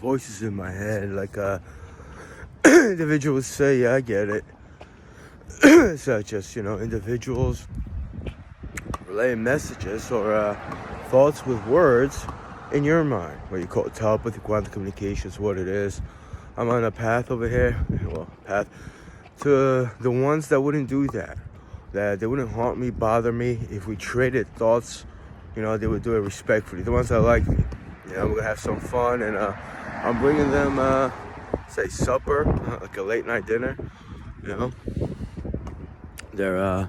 voices in my head, like individuals say, yeah, I get it. Such as, individuals relaying messages or thoughts with words in your mind. What you call it, telepathy, quantum communication is what it is. I'm on a path over here, path to the ones that wouldn't do that. That they wouldn't haunt me, bother me. If we traded thoughts, they would do it respectfully. The ones that like me. We're gonna have some fun, and I'm bringing them, say, supper, like a late night dinner. They're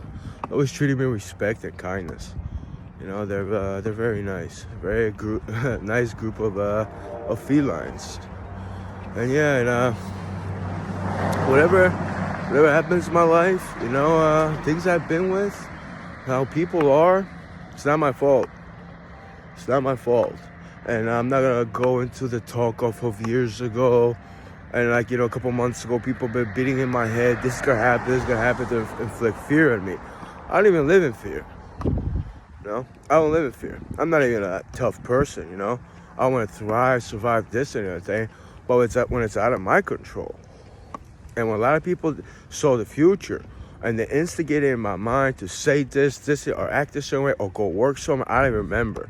always treating me with respect and kindness. They're very nice, very nice group of felines. And whatever happens in my life, things I've been with, how people are, it's not my fault. It's not my fault. And I'm not gonna go into the talk of years ago, and a couple months ago, people been beating in my head, this is gonna happen to inflict fear on me. I don't even live in fear. I don't live in fear. I'm not even a tough person, I want to thrive, survive this and everything, but when it's out of my control. And when a lot of people saw the future and they instigated in my mind to say this, or act a certain way, or go work somewhere, I don't even remember.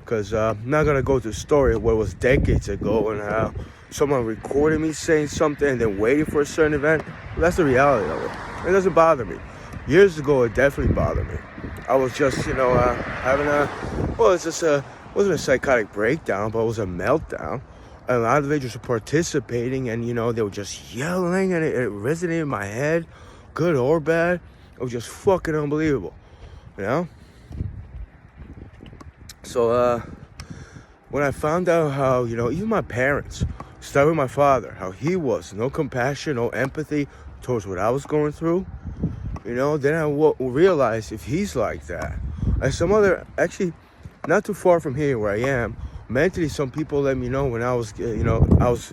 Because I'm not going to go to the story of what was decades ago and how someone recorded me saying something and then waiting for a certain event. Well, that's the reality of it. It doesn't bother me. Years ago, it definitely bothered me. I was just, having it wasn't a psychotic breakdown, but it was a meltdown. And a lot of individuals were participating, and, they were just yelling, and it resonated in my head, good or bad. It was just fucking unbelievable, So, when I found out how, even my parents, started with my father, how he was, no compassion, no empathy towards what I was going through, then I realized if he's like that, and some other, actually, not too far from here where I am, mentally, some people let me know when I was,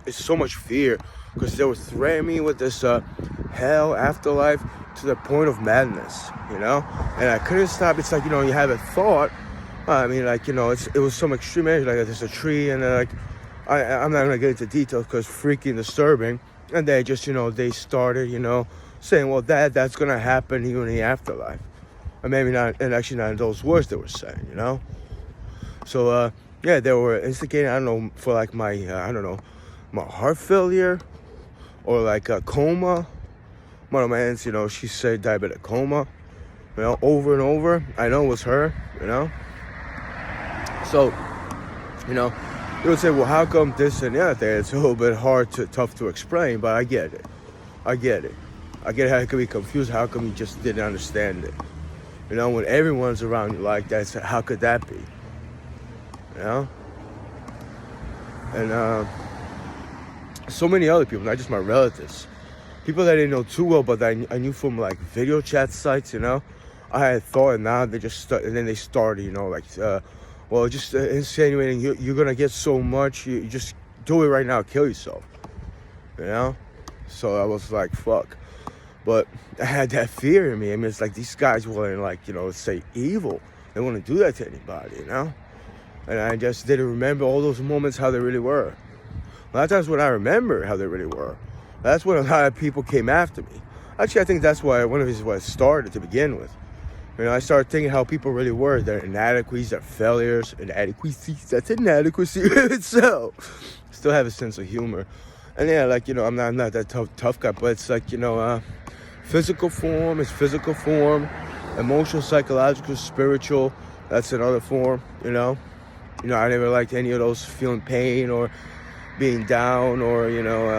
it's so much fear, because they were threatening me with this hell, afterlife, to the point of madness, and I couldn't stop. It's like, you have a thought, it was some extreme area, like there's a tree, and I'm not going to get into details because it's freaking disturbing, and they just, they started, saying, well, that's going to happen even in the afterlife. And maybe not, and actually not in those words they were saying, So, they were instigating, I don't know, for like my heart failure, or like a coma. One of my aunts, she said diabetic coma, over and over. I know it was her, So, they would say, well, how come this and that thing? It's a little bit tough to explain, but I get it. I get how it could be confused. How come you just didn't understand it? When everyone's around you like that, so how could that be? And so many other people, not just my relatives, people that I didn't know too well, but I knew from like video chat sites, I had thought, and now they just and then they started, just insinuating you're gonna get so much, you just do it right now, kill yourself, So I was like, fuck. But I had that fear in me. It's like these guys weren't say evil. They wouldn't do that to anybody, And I just didn't remember all those moments how they really were. A lot of times when I remember how they really were, that's when a lot of people came after me. Actually, I think that's why one of these was started to begin with. I started thinking how people really were, their inadequacies, their failures, inadequacies. That's inadequacy in itself. Still have a sense of humor. And I'm not that tough guy, but it's like, physical form is physical form, emotional, psychological, spiritual, that's another form, I never liked any of those, feeling pain or being down or,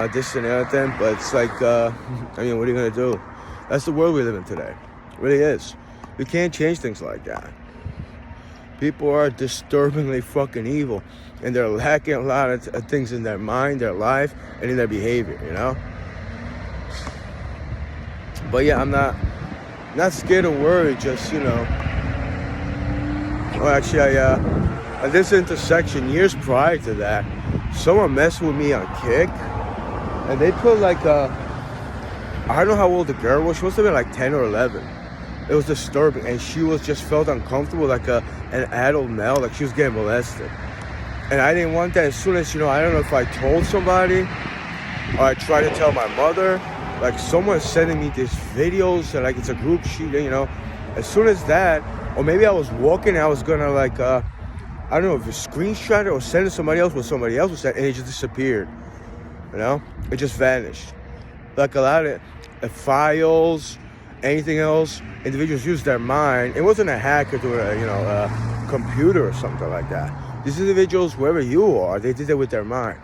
this and that thing. But it's like, what are you going to do? That's the world we live in today. It really is. We can't change things like that. People are disturbingly fucking evil. And they're lacking a lot of things in their mind, their life, and in their behavior, But I'm not scared or worried, just, Well, actually, at this intersection, years prior to that, someone messed with me on Kick, and they put I don't know how old the girl was. She must have been like 10 or 11. It was disturbing, and she was just felt uncomfortable, like an adult male, like she was getting molested. And I didn't want that. As soon as, I don't know if I told somebody or I tried to tell my mother, like someone's sending me these videos and like it's a group sheet, as soon as that, or maybe I was walking and I was gonna like, I don't know if it's screenshot it or send it to somebody else, what somebody else was saying, and it just disappeared, it just vanished. Like a lot of files, anything else, individuals use their mind. It wasn't a hacker doing a computer or something like that. These individuals, wherever you are, they did it with their mind,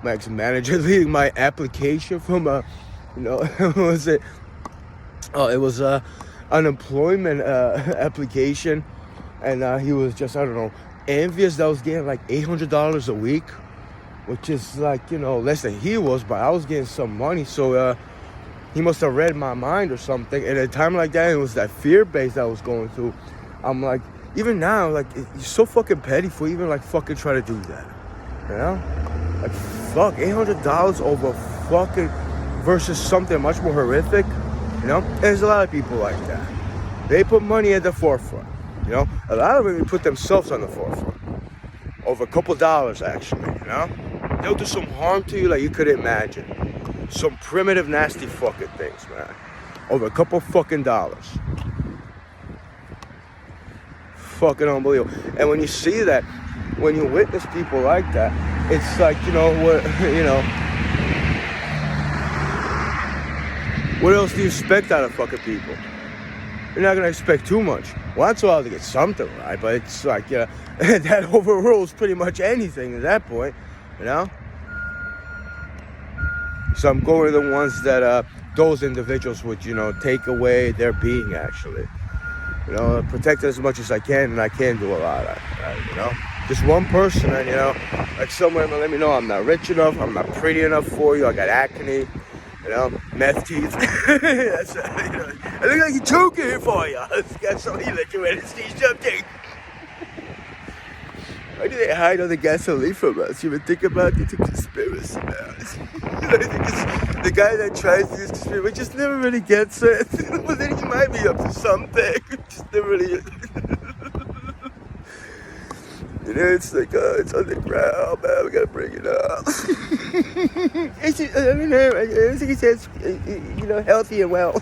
My ex-manager leading my application from what was it? Oh, it was unemployment application, and he was just, I don't know, envious that I was getting like $800 a week, which is like, less than he was, but I was getting some money, so he must have read my mind or something. And at a time like that, it was that fear base that I was going through. I'm like, even now, like, you're so fucking petty for even like fucking try to do that, like, fuck, $800 over fucking versus something much more horrific, There's a lot of people like that. They put money at the forefront, A lot of them put themselves on the forefront over a couple dollars, actually, They'll do some harm to you like you couldn't imagine. Some primitive, nasty fucking things, man. Over a couple fucking dollars. Fucking unbelievable. And when you see that, when you witness people like that, it's like, what else do you expect out of fucking people? You're not gonna expect too much. Once in a while to get something right, but it's like, that overrules pretty much anything at that point, So I'm going to the ones that those individuals would, take away their being, actually. Protect it as much as I can, and I can do a lot, Just one person, and, like someone let me know I'm not rich enough, I'm not pretty enough for you, I got acne, meth teeth. That's, I look like you're choking here for you. Got somebody let you anesthesia something. Why do they hide all the gasoline from us? You ever think about it? It's a conspiracy, man. The guy that tries to do this conspiracy just never really gets it. But then he might be up to something. Just never really. It's like, it's underground, man. We gotta bring it up. I don't know. I think he says, healthy and well.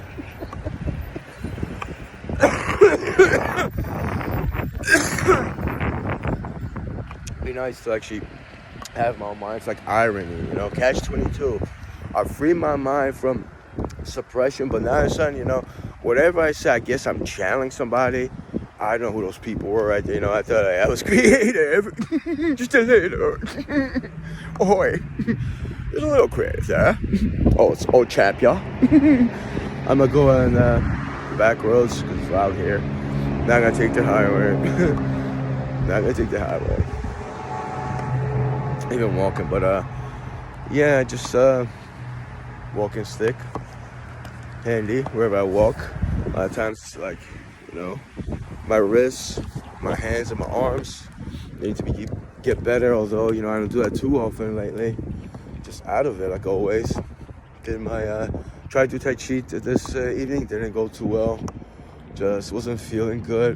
Be nice to actually have my mind. It's like irony, catch-22. I free my mind from suppression, but now it's something, whatever I say, I guess I'm channeling somebody. I don't know who those people were right there, I thought I was creative. Just a little. Oi. Just a little creative, huh? Oh, it's old chap, y'all. I'm gonna go on back roads, because it's out here. Not gonna take the highway. Not gonna take the highway. Even walking, but yeah, just walking stick, handy wherever I walk. A lot of times it's like, my wrists, my hands, and my arms need to get better. Although I don't do that too often lately. Just out of it like always. Did my tried to do Tai Chi this evening, didn't go too well. Just wasn't feeling good.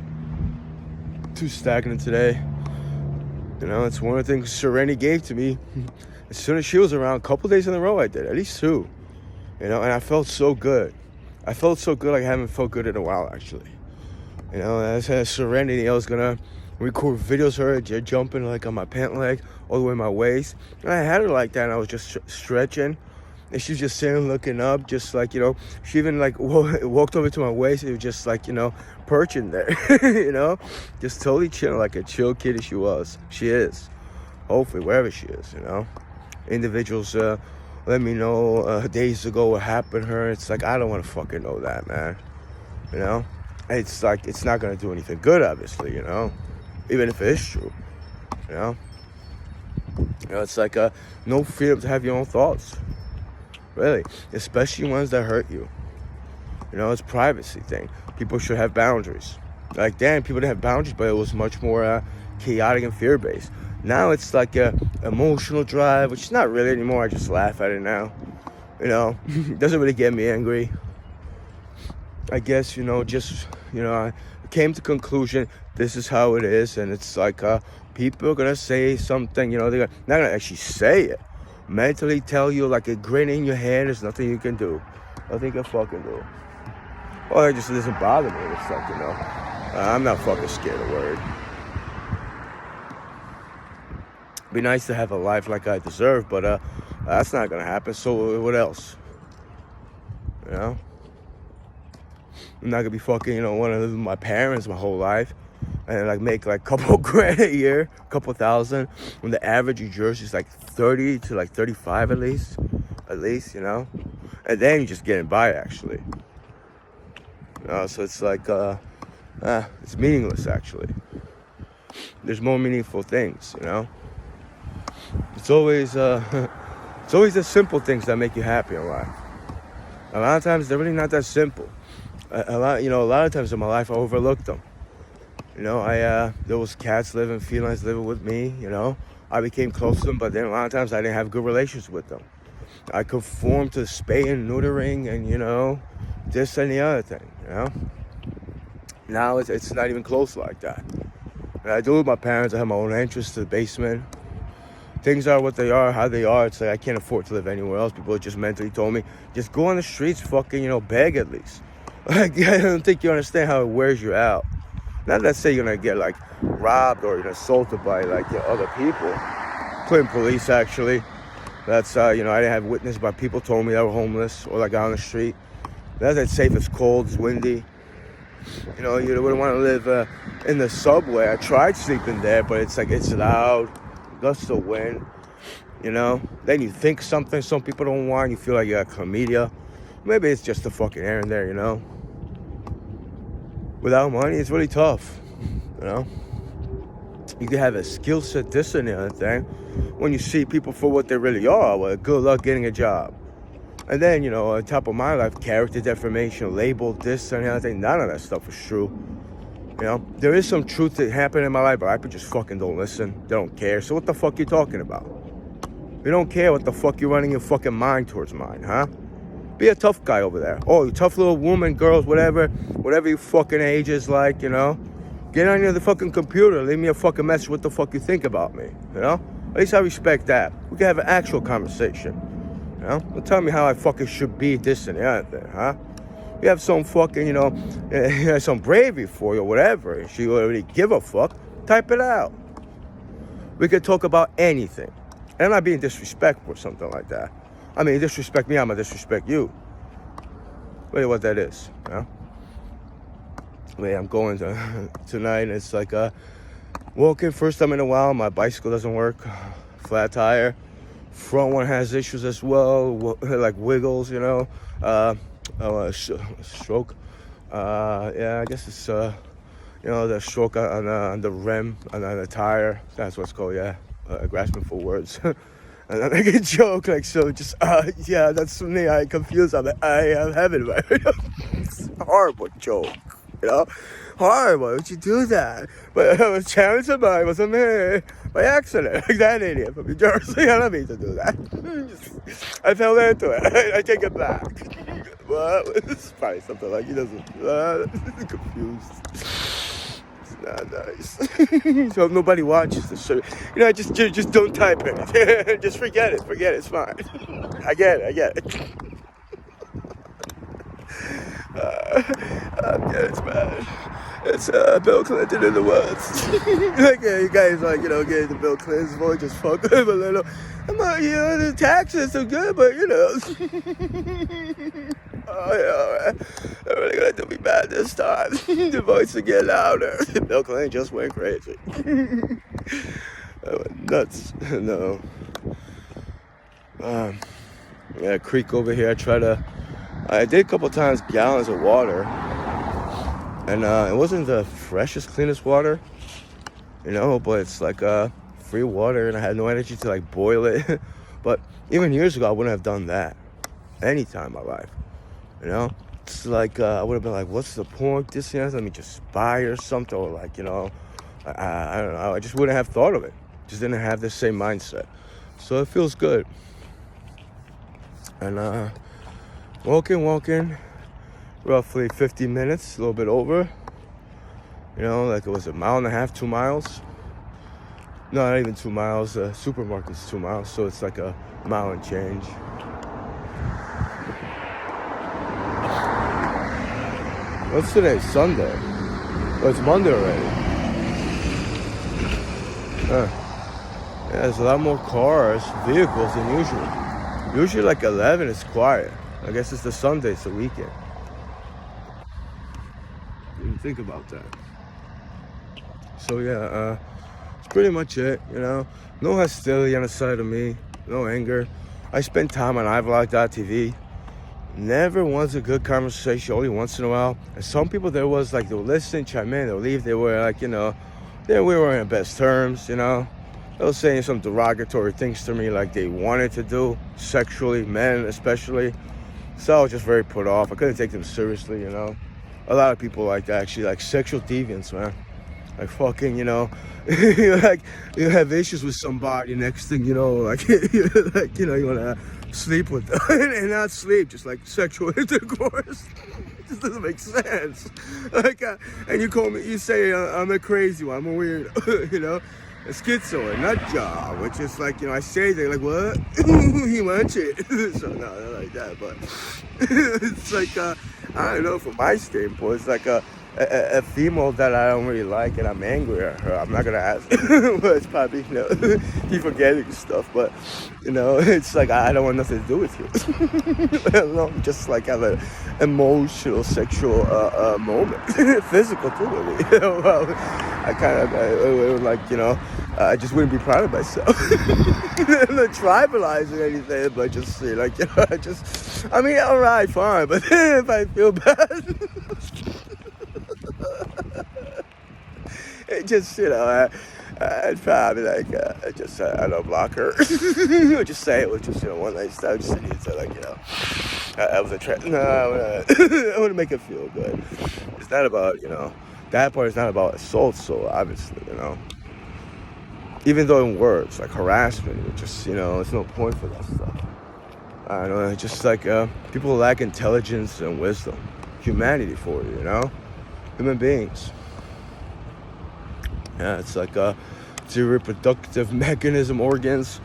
Too stagnant today. It's one of the things Serenity gave to me. As soon as she was around, a couple days in a row I did, at least 2. And I felt so good. I felt so good like I haven't felt good in a while, actually. I had Serenity. I was gonna record videos of her jumping like on my pant leg, all the way to my waist. And I had her like that, and I was just stretching. And she was just sitting looking up, just like, she even like walked over to my waist and it was just like, perching there, just totally chilling like a chill kitty she is, hopefully, wherever she is, Individuals let me know days ago what happened to her. It's like, I don't want to fucking know that, man, It's like, it's not going to do anything good, obviously, even if it is true, it's like no freedom to have your own thoughts. Really, especially ones that hurt you. It's a privacy thing. People should have boundaries. Like then, people didn't have boundaries, but it was much more chaotic and fear-based. Now it's like a emotional drive, which is not really anymore. I just laugh at it now. It doesn't really get me angry. I guess, I came to conclusion, this is how it is, and it's like People are gonna say something, they're not gonna actually say it. Mentally tell you like a grin in your head, there's nothing you can do. Nothing you can fucking do. Well, it just doesn't bother me. It's like, I'm not fucking scared of word. Be nice to have a life like I deserve, but that's not gonna happen. So what else? I'm not gonna be fucking, one of my parents my whole life and like make like a couple grand a year, a couple thousand, when the average in Jersey is like 30 to like 35 at least, and then you're just getting by actually. So it's like, it's meaningless actually. There's more meaningful things, It's always, it's always the simple things that make you happy in life. A lot of times they're really not that simple. A lot of times in my life I overlooked them. There was cats felines living with me, I became close to them, but then a lot of times I didn't have good relations with them. I conformed to spay and neutering and, this and the other thing, Now it's not even close like that. And I do with my parents, I have my own entrance to the basement. Things are what they are, how they are. It's like I can't afford to live anywhere else. People just mentally told me, just go on the streets, fucking, beg at least. Like, I don't think you understand how it wears you out. Not that say you're gonna get like robbed or assaulted by like other people, including police actually. That's I didn't have witness, but people told me they were homeless or like out on the street. That's safe. It's cold, it's windy. You wouldn't want to live in the subway. I tried sleeping there, but it's like it's loud, gusts of wind. Then you think something some people don't want. You feel like you're a chlamydia. Maybe it's just the fucking air in there. Without money, it's really tough. You can have a skill set, this and the other thing. When you see people for what they really are, well, good luck getting a job. And then, on top of my life, character defamation, label, this and the other thing. None of that stuff is true. There is some truth that happened in my life, but people just fucking don't listen. They don't care. So what the fuck you talking about? You don't care what the fuck you're running your fucking mind towards mine, huh? Be a tough guy over there. Oh, you tough little woman, girls, whatever your fucking age is like, Get on the fucking computer. Leave me a fucking message what the fuck you think about me, At least I respect that. We can have an actual conversation, Don't tell me how I fucking should be, this and the other thing, huh? You have some fucking, some bravery for you or whatever. If you already give a fuck, type it out. We can talk about anything. And I'm not being disrespectful or something like that. I mean, disrespect me, I'm gonna disrespect you. Wait, what that is, Wait, I'm going tonight, and it's like walking first time in a while. My bicycle doesn't work, flat tire. Front one has issues as well, like wiggles, stroke. I guess it's the stroke on the rim on the tire. That's what it's called. Yeah, grasping for words. And I make a joke like so. Just that's me. I confused. I'm like, I am having it. It's a horrible joke. Horrible. Would you do that? But I was challenged by it wasn't me by accident. Like that idiot from New Jersey. I don't mean to do that. I fell into it. I take it back. What? It's probably something like he doesn't. Confused. It's not nice. So if nobody watches the show, just don't type it. Just forget it. It's fine. I get it. It's bad. It's Bill Clinton in the West. You guys getting the Bill Clinton's voice, just fuck him a little. I'm like, the taxes are good, but they're really gonna do me bad this time. The voice will get louder. Bill Clinton just went crazy. I went nuts. No. Creek over here. I did a couple times gallons of water, and it wasn't the freshest, cleanest water, but it's like free water, and I had no energy to like boil it. But even years ago, I wouldn't have done that any time in my life. It's like I would have been like, what's the point? This, let me just buy or something, or like, I don't know. I just wouldn't have thought of it. Just didn't have the same mindset. So it feels good. And walking, roughly 50 minutes, a little bit over. Like it was a mile and a half, 2 miles. No, not even 2 miles. The supermarket's 2 miles, so it's like a mile and change. What's today? Sunday. Oh, it's Monday already. Yeah, there's a lot more cars, vehicles than usual. Usually like 11, it's quiet. I guess it's the Sunday, it's the weekend. Didn't think about that. So yeah, it's pretty much it, you know. No hostility on the side of me, no anger. I spend time on iVlog.tv. Never once a good conversation, only once in a while. And some people there was like, they'll listen, chime in, they'll leave. They were like, you know, we were in best terms, you know. They were saying some derogatory things to me like they wanted to do, sexually, men especially. So I was just very put off. I couldn't take them seriously, you know. A lot of people like that, actually, like sexual deviants, man. Like fucking, you know, like you have issues with somebody, next thing you know, like, like, you know, you want to sleep with them and not sleep, just like sexual intercourse. It just doesn't make sense. Like, and you call me, you say I'm a crazy one, I'm a weird, you know, a schizo, a nut job, which is like, you know, I say they're like, what? He wants it. So no, not like that, but it's like, I don't know, from my standpoint, it's like a female that I don't really like, and I'm angry at her. I'm not gonna ask, but it's probably, you know, keep forgetting stuff. But you know, it's like I don't want nothing to do with you. I don't know, just like have an emotional, sexual moment, physical too. Really. You know, well, I kind of like, you know, I just wouldn't be proud of myself. I'm not tribalizing anything, but just like, you know, I mean, all right, fine, but if I feel bad. It just, you know, I'd probably like, I don't block her. Or just say it was just, you know, one night stand. Just say like, you know, I was no, I want to make it feel good. It's not about, you know, that part is not about assault, so obviously, you know. Even though in words, like harassment, it just, you know, there's no point for that stuff. I don't know, it's just like, people lack intelligence and wisdom. Humanity for you, you know? Human beings. Yeah, it's like it's your reproductive mechanism, organs,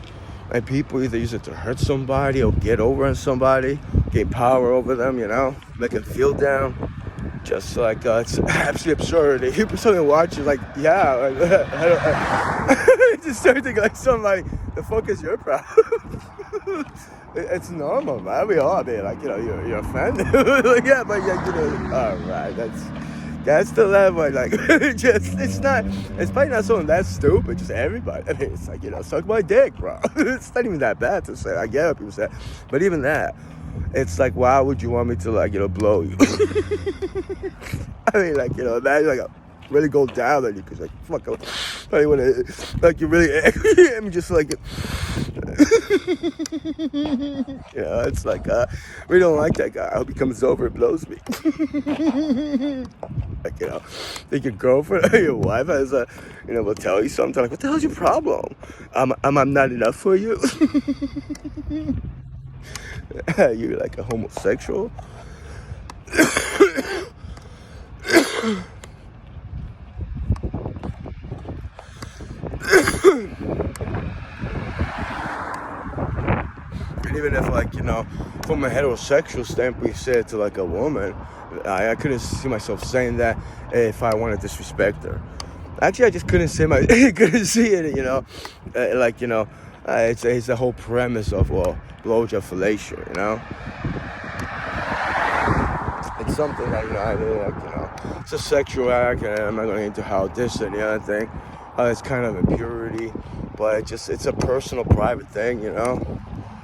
and people either use it to hurt somebody or get over on somebody, gain power over them, you know, make them feel down. Just like it's absolutely absurd. People suddenly watch it like, yeah, I just start thinking like somebody, the fuck is your problem? It's normal, man. We all be like, you know, you're offended. Like, yeah, but yeah, you know, all right, that's the level. Like, it's probably not something that stupid. Just everybody. I mean, it's like, you know, suck my dick, bro. It's not even that bad to say. I get what people say, but even that, it's like, why would you want me to, like, you know, blow you? I mean, like, you know, imagine like really go down on you because, like, fuck, I want to, like, you're really angry. I'm just like, you know, it's like, we don't like that guy. I hope he comes over and blows me. Like, you know, think your girlfriend or your wife has you know, will tell you something like, what the hell's your problem? I'm not enough for you? You're like a homosexual? And even if, like, you know, from a heterosexual standpoint, you say it to like a woman, I couldn't see myself saying that if I wanted to disrespect her. Actually, I just couldn't couldn't see it, you know, like, you know, it's the whole premise of, well, blowjob fellatio, you know. It's something that, you know, I really like, you know, it's a sexual act, and I'm not going to get into how this and the other thing, it's kind of impurity, but it's a personal, private thing, you know.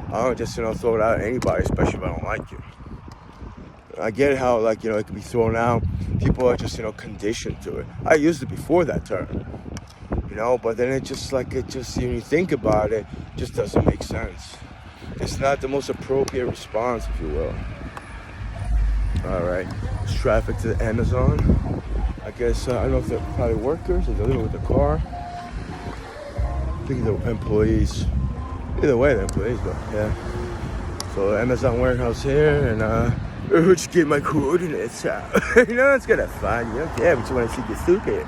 I don't just, you know, throw it out at anybody, especially if I don't like you. I get how, like, you know, it can be thrown out. People are just, you know, conditioned to it. I used it before that term, you know, but then when you think about it, it just doesn't make sense. It's not the most appropriate response, if you will. All right, it's traffic to Amazon. I guess, I don't know if they're probably workers or they're living with the car. I think they're employees. Either way, they're employees, but yeah. So Amazon warehouse here, and we'll just get my coordinates out. You know, it's gonna fun. You don't care, but you want to see get stupid.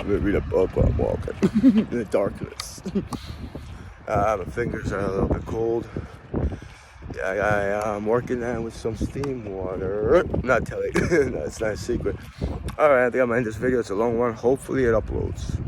I'm gonna read a book while I'm walking in the darkness. My fingers are a little bit cold. I'm working now with some steam water. Not telling you, that's not a secret. Alright, I think I'm gonna end this video. It's a long one. Hopefully it uploads.